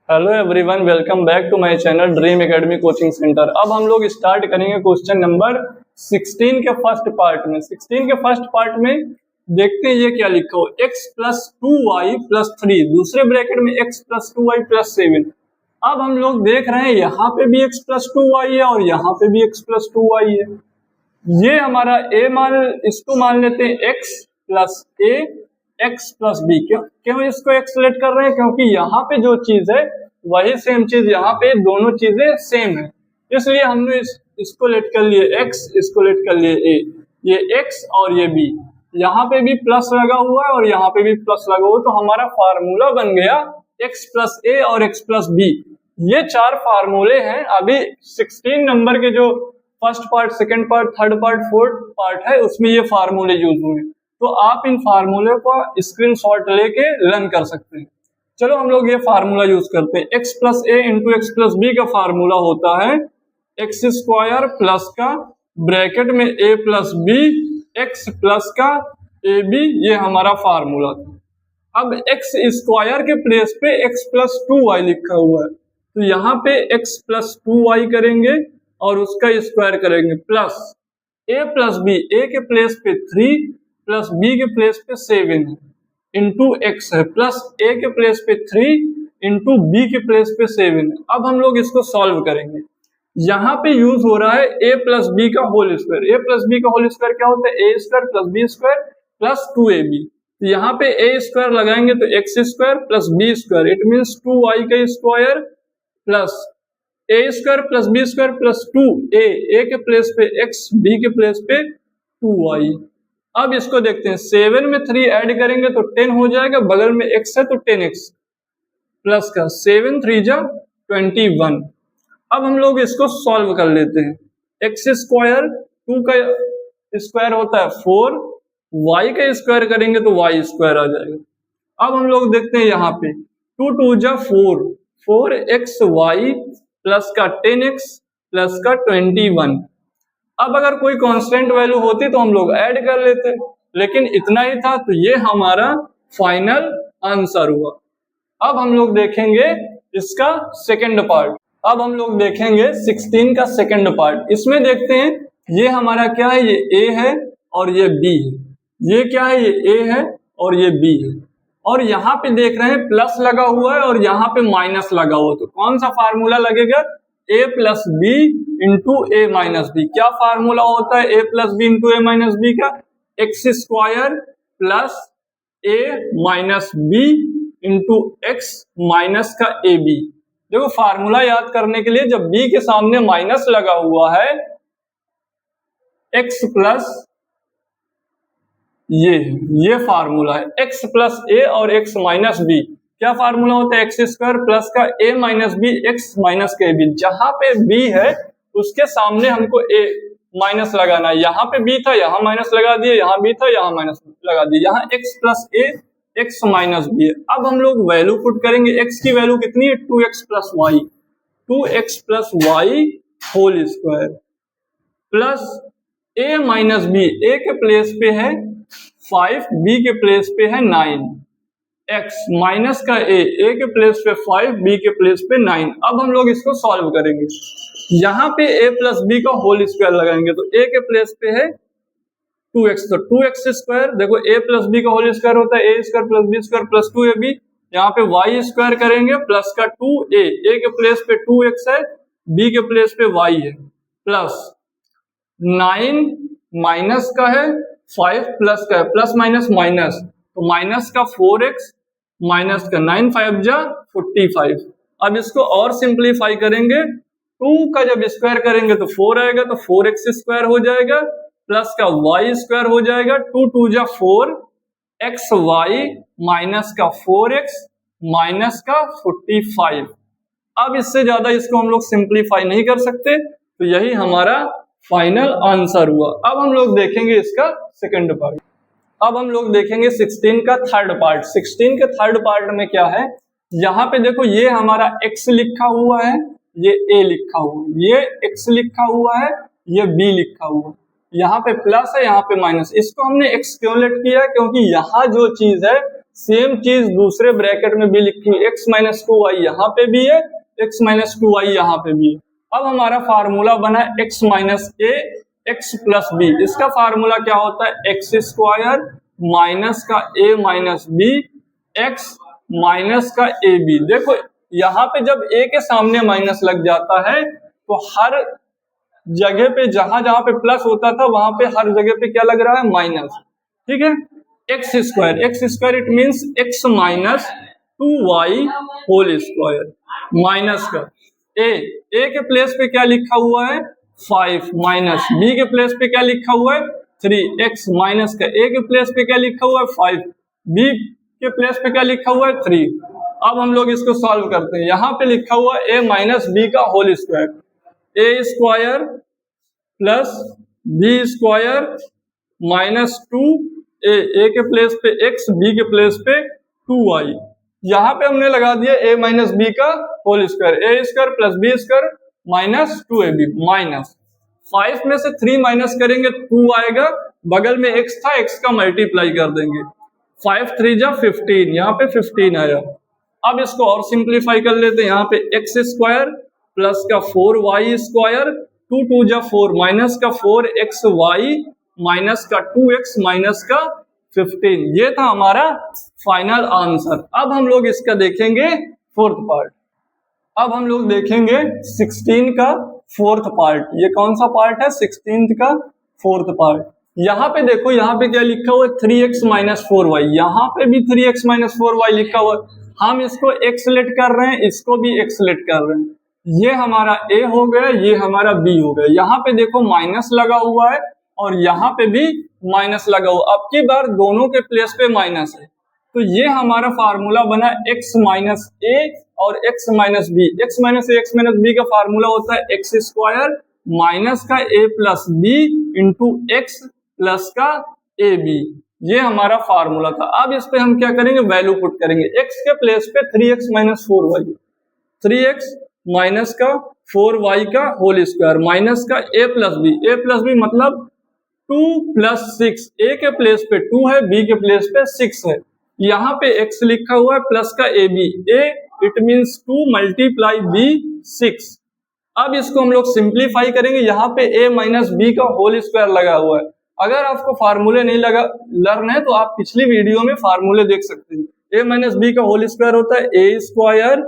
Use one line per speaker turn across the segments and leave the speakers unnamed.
Hello everyone, welcome back to my channel Dream Academy coaching centre. अब हम लोग start करेंगे क्वेश्चन नंबर 16 के फर्स्ट पार्ट में। 16 के फर्स्ट पार्ट में देखते हैं ये क्या लिखा हो, x प्लस 2y प्लस 3, दूसरे ब्रैकेट में x प्लस 2y प्लस 7। अब हम लोग देख रहे हैं यहाँ पे भी x प्लस 2y है और यहाँ पे भी x प्लस 2y है। ये हमारा इसको मान लेते हैं x plus a x plus B. क्यों इसको x सेलेक्ट कर रहे हैं? क्योंकि यहाँ पे जो चीज है वही सेम चीज यहाँ पे, दोनों चीजें सेम है, इसलिए हमने इसको लेट कर लिए x, इसको लेट कर लिए a। ये x और ये b, यहाँ पे भी प्लस लगा हुआ है और यहाँ पे भी प्लस लगा हुआ है, तो हमारा फार्मूला बन गया x प्लस a और x प्लस b। ये चार फार्मूले हैं। अभी 16 नंबर के जो first part, second part, third part, fourth part है उसमें ये फार्मूले यूज हुए, तो आप इन फार्मूले को स्क्रीनशॉट लेके रन कर सकते हैं। चलो हम लोग ये फार्मूला यूज करते हैं। x plus A into X plus B का फार्मूला होता है एक्स स्क्वायर प्लस का ब्रैकेट में a plus B X plus का ए बी, ये हमारा फार्मूला था। अब एक्स स्क्वायर के प्लेस पे x प्लस 2y लिखा हुआ है, तो यहाँ पे x प्लस 2y करेंगे और उसका स्क्वायर करेंगे, plus a plus B, a के प्लेस पे 3 प्लस b के प्लेस पे 7 है, इंटू एक्स है, प्लस a के प्लेस पे 3 इंटू b के प्लेस पे 7 है। अब हम लोग इसको सॉल्व करेंगे। यहाँ पे यूज हो रहा है a प्लस बी का whole square. a plus B का होल स्क्वायर क्या होता है? a square plus B square plus 2ab। तो यहाँ पे a स्क्वायर लगाएंगे तो X square plus B square, it means 2y का square plus a square plus B square plus 2a, a के प्लेस पे x, b के प्लेस पे 2y। अब इसको देखते हैं, 7 में 3 ऐड करेंगे तो 10 हो जाएगा, बगल में x है तो 10x प्लस का 7 3 जा 21। अब हम लोग इसको सॉल्व कर लेते हैं। x स्क्वायर 2 का स्क्वायर होता है 4, y का स्क्वायर करेंगे तो y स्क्वायर आ जाएगा। अब हम लोग देखते हैं यहाँ पे 2 2 जा 4, 4xy प्लस का 10x प्लस का 21। अब अगर कोई कांस्टेंट वैल्यू होती तो हम लोग ऐड कर लेते, लेकिन इतना ही था, तो ये हमारा फाइनल आंसर हुआ। अब हम लोग देखेंगे इसका सेकंड पार्ट। अब हम लोग देखेंगे 16 का सेकंड पार्ट। इसमें देखते हैं ये हमारा क्या है, ये a है और ये b है। ये क्या है? ये a है और ये b है, और यहाँ पे देख रहे हैं प्लस लगा हुआ है और यहाँ पे माइनस लगा हुआ है, तो कौन सा फार्मूला लगेगा? a plus B into A minus B. क्या फार्मूला होता है a plus B into A minus B का? X square plus a minus B into X minus का ए बी। देखो फार्मूला याद करने के लिए, जब b के सामने माइनस लगा हुआ है, x प्लस ये फार्मूला है, x प्लस ए और x माइनस बी। क्या फार्मूला होता है? एक्स स्क्वायर प्लस का a minus B X minus के बी। जहां पे b है उसके सामने हमको a माइनस लगाना है। यहाँ पे b था, यहाँ माइनस लगा दिए, यहाँ b था, यहाँ माइनस लगा दिए। यहाँ x plus a X minus B है। अब हम लोग वैल्यू पुट करेंगे। x की वैल्यू कितनी है? 2x plus Y, 2x plus Y whole square plus a minus B, a के प्लेस पे है 5, b के प्लेस पे है 9, x माइनस का a के प्लेस पे 5, b के प्लेस पे 9। अब हम लोग इसको सॉल्व करेंगे। यहाँ पे a प्लस बी का होल स्क्वायर लगाएंगे तो a के प्लेस पे है 2x, तो 2x स्क्वायर, देखो a प्लस बी का होल स्क्वायर होता है a square plus B square plus 2ab। यहाँ पे y स्क्वायर करेंगे प्लस का 2a, a के प्लेस पे 2x है, b के प्लेस पे y है, प्लस 9 माइनस का है 5 प्लस का है, प्लस माइनस माइनस, तो माइनस का 4x माइनस का 9 5 जा 45। अब इसको और सिंप्लीफाई करेंगे, 2 का जब स्क्वायर करेंगे तो 4 आएगा, तो 4x स्क्वायर हो जाएगा प्लस का y स्क्वायर हो जाएगा, 2 2 जा 4 xy माइनस का 4x माइनस का 45। अब इससे ज्यादा इसको हम लोग सिंप्लीफाई नहीं कर सकते, तो यही हमारा फाइनल आंसर हुआ। अब हम लोग देखेंगे इसका सेकंड पार्ट। अब हम लोग देखेंगे 16 का थर्ड पार्ट। 16 के थर्ड पार्ट में क्या है? यहाँ पे देखो ये हमारा x लिखा हुआ है, ये a लिखा हुआ है, ये x लिखा हुआ है, ये b लिखा हुआ है, यहाँ पे प्लस है, यहाँ पे माइनस। इसको हमने x क्यों लेट किया? क्योंकि यहाँ जो चीज है सेम चीज दूसरे ब्रैकेट में भी लिखी है, x माइनस 2y यहाँ पे भी है, x माइनस 2y यहाँ पे भी है। अब हमारा फार्मूला बना x minus A X plus B. इसका फार्मूला क्या होता है, एक्स स्क्वायर माइनस का a minus B X minus का ए बी। देखो यहाँ पे जब a के सामने माइनस लग जाता है तो हर जगह पे जहां जहां पे प्लस होता था वहां पे हर जगह पे क्या लग रहा है, माइनस। ठीक है, X square it means X minus 2y whole square minus का ए के प्लेस पे क्या लिखा हुआ है 5 माइनस बी के प्लेस पे क्या लिखा हुआ है 3 एक्स माइनस का ए के प्लेस पे क्या लिखा हुआ है 5 बी के प्लेस पे क्या लिखा हुआ है 3। अब हम लोग इसको सॉल्व करते हैं। यहाँ पे लिखा हुआ है a माइनस बी का whole square, A square plus B square minus 2a के प्लेस पे x b के प्लेस पे 2y। यहाँ पे हमने लगा दिया a माइनस बी का whole square, A square plus B square minus 2ab minus 5 में से 3 माइनस करेंगे 2 आएगा, बगल में x था x का मल्टीप्लाई कर देंगे 5 3 जा 15, यहाँ पे 15 आया। अब इसको और सिंप्लीफाई कर लेते हैं, यहाँ पे एक्स स्क्वायर प्लस का 4y स्क्वायर 2 2 जा 4 माइनस का 4xy माइनस का 2x माइनस का 15। ये था हमारा फाइनल आंसर। अब हम लोग इसका देखेंगे फोर्थ पार्ट। अब हम लोग देखेंगे 16 का फोर्थ पार्ट। ये कौन सा पार्ट है, 16 का फोर्थ पार्ट। यहाँ पे देखो, यहाँ पे क्या लिखा हुआ है 3x माइनस 4y, यहाँ पे भी 3x माइनस 4y लिखा हुआ है। हम इसको x सेलेक्ट कर रहे हैं, इसको भी x सेलेक्ट कर रहे हैं। ये हमारा a हो गया, ये हमारा b हो गया। यहाँ पे देखो माइनस लगा हुआ है और यहाँ पे भी माइनस लगा हुआ। अब की बार दोनों के प्लेस पे माइनस है, तो ये हमारा फार्मूला बना x माइनस ए और x minus B. x minus A X minus B का फार्मूला होता है एक्स स्क्वायर माइनस का a plus B into X plus का ए बी। ये हमारा फार्मूला था। अब इस पे हम क्या करेंगे, वैल्यू पुट करेंगे। x के प्लेस पे 3x minus 4y, 3x minus का 4y का होल स्क्वायर माइनस का a प्लस बी मतलब 2 प्लस 6। a के प्लेस पे 2 है, b के प्लेस पे 6 है। यहाँ पे x लिखा हुआ है प्लस का a b, a it means 2 multiply b 6। अब इसको हम लोग सिंप्लीफाई करेंगे। यहाँ पे a माइनस बी का होल स्क्वायर लगा हुआ है। अगर आपको फार्मूले नहीं लर्न है तो आप पिछली वीडियो में फार्मूले देख सकते हैं। a माइनस बी का होल स्क्वायर होता है a square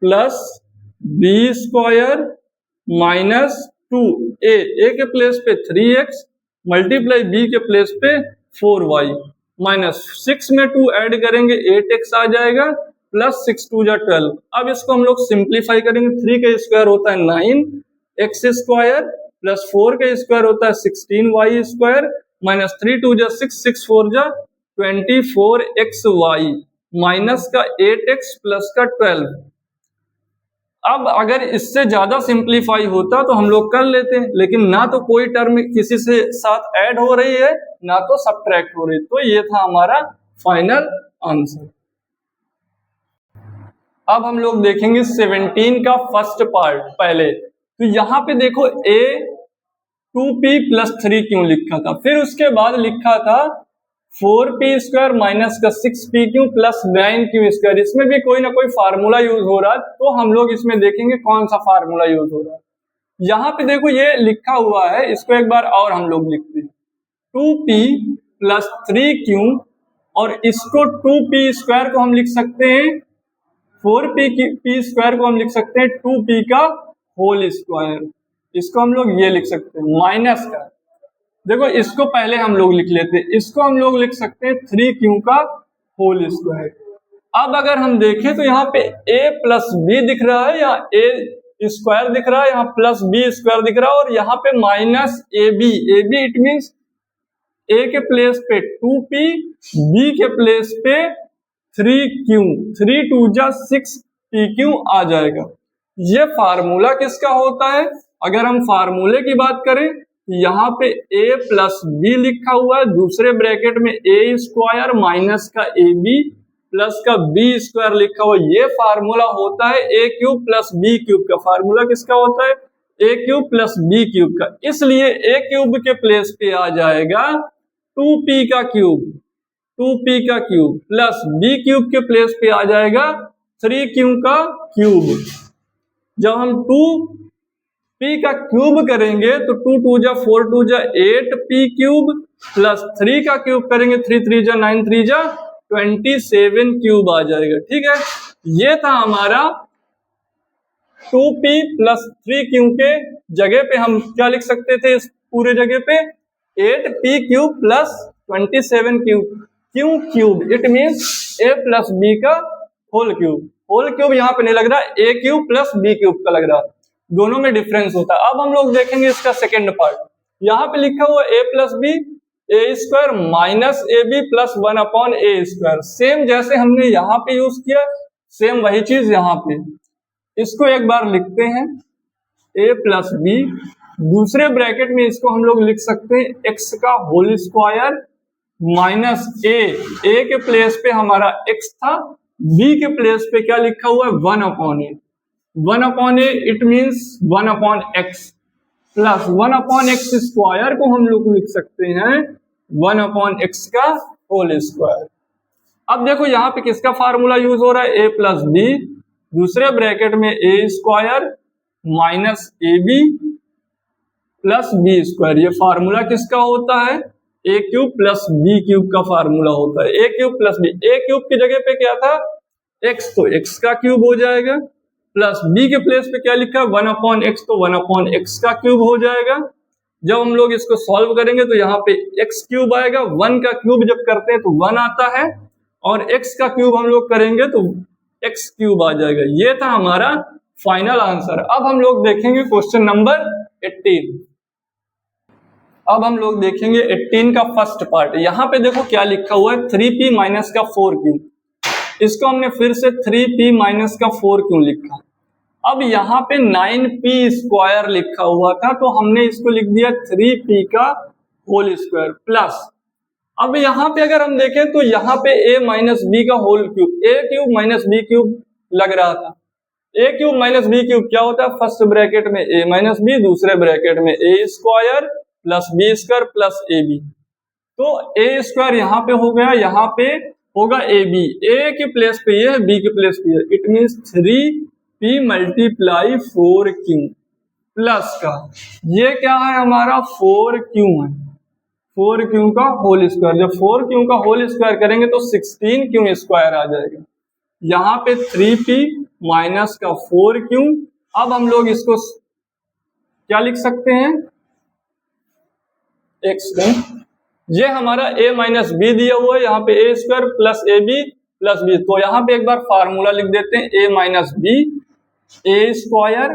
plus B square minus 2a के प्लेस पे 3x मल्टीप्लाई b के प्लेस पे 4y माइनस 6 में 2 ऐड करेंगे 8x आ जाएगा प्लस 6 2 जा 12। अब इसको हम लोग सिंप्लीफाई करेंगे। 3 का स्क्वायर होता है 9x स्क्वायर प्लस 4 का स्क्वायर होता है 16y स्क्वायर माइनस 3 2 जा 6 6 4 जा 24xy माइनस का 8x प्लस का 12। अब अगर इससे ज्यादा सिंप्लीफाई होता तो हम लोग कर लेते, लेकिन ना तो कोई टर्म किसी से साथ ऐड हो रही है ना तो सबट्रैक्ट हो रही है। तो ये था हमारा फाइनल आंसर। अब हम लोग देखेंगे 17 का फर्स्ट पार्ट। पहले तो यहाँ पे देखो a 2p प्लस 3 क्यों लिखा था, फिर उसके बाद लिखा था 4p स्क्वायर माइनस का 6p क्यों प्लस 9q स्क्वायर। इसमें भी कोई ना कोई फार्मूला यूज हो रहा है, तो हम लोग इसमें देखेंगे कौन सा फार्मूला यूज हो रहा है। यहाँ पे देखो ये लिखा हुआ है, इसको एक बार और हम लोग लिखते हैं 2p प्लस 3q और इसको 2p स्क्वायर को हम लिख सकते हैं 4p स्क्वायर को हम लिख सकते हैं 2p का होल स्क्वायर। इसको हम लोग ये लिख सकते हैं माइनस का, देखो इसको पहले हम लोग लिख लेते हैं, इसको हम लोग लिख सकते हैं 3q का होल स्क्वायर। अब अगर हम देखें तो यहाँ पे a प्लस बी दिख रहा है, या a स्क्वायर दिख रहा है, यहाँ प्लस बी स्क्वायर दिख रहा है और यहाँ पे minus A B it means a के प्लेस पे 2p b के प्लेस पे 3q 3 2 जा 6pq आ जाएगा। ये फार्मूला किसका होता है, अगर हम फार्मूले की बात करें यहाँ पे a प्लस बी लिखा हुआ है, दूसरे ब्रैकेट में a स्क्वायर माइनस का ए बी प्लस का बी स्क्वायर लिखा हुआ। ये फार्मूला होता है a cube plus B cube का। फार्मूला किसका होता है, a cube plus B cube का। इसलिए a क्यूब के प्लेस पे आ जाएगा 2p का क्यूब, 2p का क्यूब प्लस b क्यूब के प्लेस पे आ जाएगा 3q का क्यूब। जब हम 2p का क्यूब करेंगे तो 2 2 जा 4 2 जा 8p क्यूब प्लस 3 का क्यूब करेंगे 3 3 जा 9 3 जा 27 क्यूब आ जाएगा। ठीक है, ये था हमारा 2p प्लस 3q के जगह पे हम क्या लिख सकते थे, इस पूरे जगह पे 8p cube plus 27 cube cube it means a plus b का होल क्यूब। होल क्यूब यहाँ पे नहीं लग रहा, a cube plus b cube का लग रहा, दोनों में डिफरेंस होता है। अब हम लोग देखेंगे इसका सेकेंड पार्ट। यहाँ पे लिखा हुआ a plus B A square minus A B plus 1/a²। Same जैसे हमने यहाँ पे यूज किया, सेम वही चीज यहाँ पे। इसको एक बार लिखते हैं a प्लस बी, दूसरे ब्रैकेट में इसको हम लोग लिख सकते हैं x का होल स्क्वायर माइनस a के प्लेस पे हमारा x था, b के प्लेस पे क्या लिखा हुआ है 1/a। 1/a it means 1/x plus 1/x square को हम लोग लिख सकते हैं 1/x का होल स्क्वायर। अब देखो यहाँ पे किसका फार्मूला यूज हो रहा है, a प्लस बी, दूसरे ब्रैकेट में a square minus A B plus B square. ये फार्मूला किसका होता है, a cube plus b cube का फार्मूला होता है। a cube plus b, a cube की जगह पे क्या था x, तो x का क्यूब हो जाएगा, प्लस b के प्लेस पे क्या लिखा है 1/x, तो 1/x का क्यूब हो जाएगा। जब हम लोग इसको सॉल्व करेंगे तो यहाँ पे x क्यूब आएगा, 1 का क्यूब जब करते हैं तो 1 आता है, और x का क्यूब हम लोग करेंगे तो x क्यूब आ जाएगा। ये था हमारा फाइनल आंसर। अब हम लोग देखेंगे क्वेश्चन नंबर 18। अब हम लोग देखेंगे 18 का फर्स्ट पार्ट। यहाँ पे देखो क्या लिखा हुआ है 3p माइनस का 4q। इसको हमने फिर से 3p माइनस का 4 क्यों लिखा। अब यहाँ पे 9p स्क्वायर लिखा हुआ था तो हमने इसको लिख दिया 3p का होल स्क्वायर प्लस, अब यहाँ पे अगर हम देखें तो यहाँ पे a माइनस बी का whole cube, a cube minus B cube लग रहा था। a cube minus B cube क्या होता है, फर्स्ट ब्रैकेट में a माइनस बी, दूसरे ब्रैकेट में a square plus B square plus A B. तो a स्क्वायर यहाँ पे हो गया, यहाँ पे होगा ए बी, ए के प्लेस पे ये है, बी के प्लेस पे ये, it means 3p multiply 4q plus का ये क्या है हमारा 4q है, 4q का होल स्क्वायर। जब 4q का होल स्क्वायर करेंगे तो 16q स्क्वायर आ जाएगा। यहाँ पे 3p माइनस का 4q। अब हम लोग इसको क्या लिख सकते हैं, x में ये हमारा a माइनस बी दिया हुआ है, यहाँ पे a square plus A B plus B, तो यहाँ पे एक बार फार्मूला लिख देते हैं a minus B A square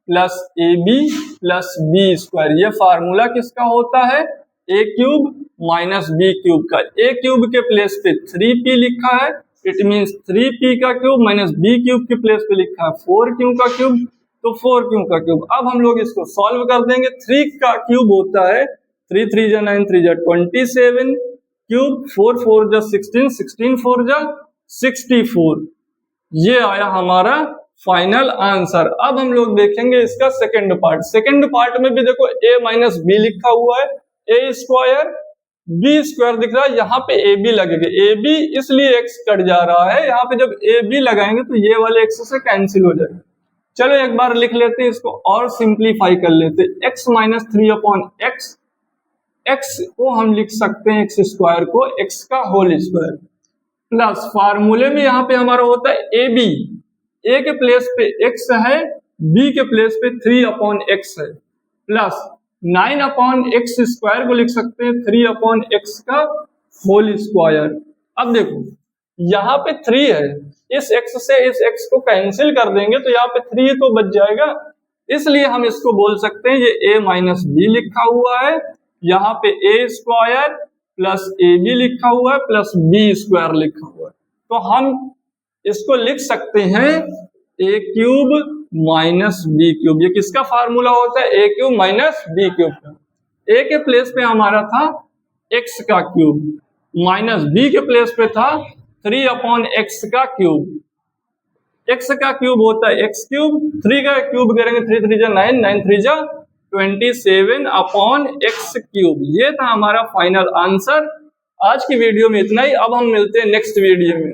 plus A B plus B square. ये फार्मूला किसका होता है, a cube minus B cube का। a क्यूब के प्लेस पे 3p लिखा है, इट मींस 3p का क्यूब माइनस b क्यूब के प्लेस पे लिखा है 4q का क्यूब, तो 4q का क्यूब। अब हम लोग इसको सॉल्व कर देंगे। 3 का क्यूब होता है 3 3 जा 9 3 जा 27 क्यूब, 4 4 जा 16 16 4 जा 64। ये आया हमारा फाइनल आंसर। अब हम लोग देखेंगे इसका सेकंड पार्ट। सेकंड पार्ट में भी देखो a माइनस बी लिखा हुआ है, a स्क्वायर बी स्क्वायर दिख रहा है, यहाँ पे ए बी लगेगा, ए बी इसलिए x कट जा रहा है, यहाँ पे जब ए बी लगाएंगे तो ये वाले x से कैंसिल हो जाएगा। चलो एक बार लिख लेते हैं इसको और सिंप्लीफाई कर लेते हैं। x माइनस 3/x, x को हम लिख सकते हैं x स्क्वायर को x का होल स्क्वायर प्लस फार्मूले में यहाँ पे हमारा होता है ए बी, a के प्लेस पे x है, b के प्लेस पे 3/x है, प्लस 9/x स्क्वायर को लिख सकते हैं 3/x का होल स्क्वायर। अब देखो यहाँ पे 3 है, इस x से इस x को कैंसिल कर देंगे तो यहाँ पे 3 तो बच जाएगा, इसलिए हम इसको बोल सकते हैं ये a माइनस बी लिखा हुआ है, यहाँ पे a square plus A B लिखा हुआ है प्लस बी स्क्वायर लिखा हुआ है। तो हम इसको लिख सकते हैं a cube minus B cube. ये किसका फार्मूला होता है, a cube minus B cube का। a के प्लेस पे हमारा था x का क्यूब, माइनस b के प्लेस पे था 3/x का क्यूब। x का क्यूब होता है x क्यूब, 3 का क्यूब करेंगे 3 3 जा 9 9 3 जा 27/x क्यूब। ये था हमारा फाइनल आंसर। आज की वीडियो में इतना ही। अब हम मिलते हैं नेक्स्ट वीडियो में।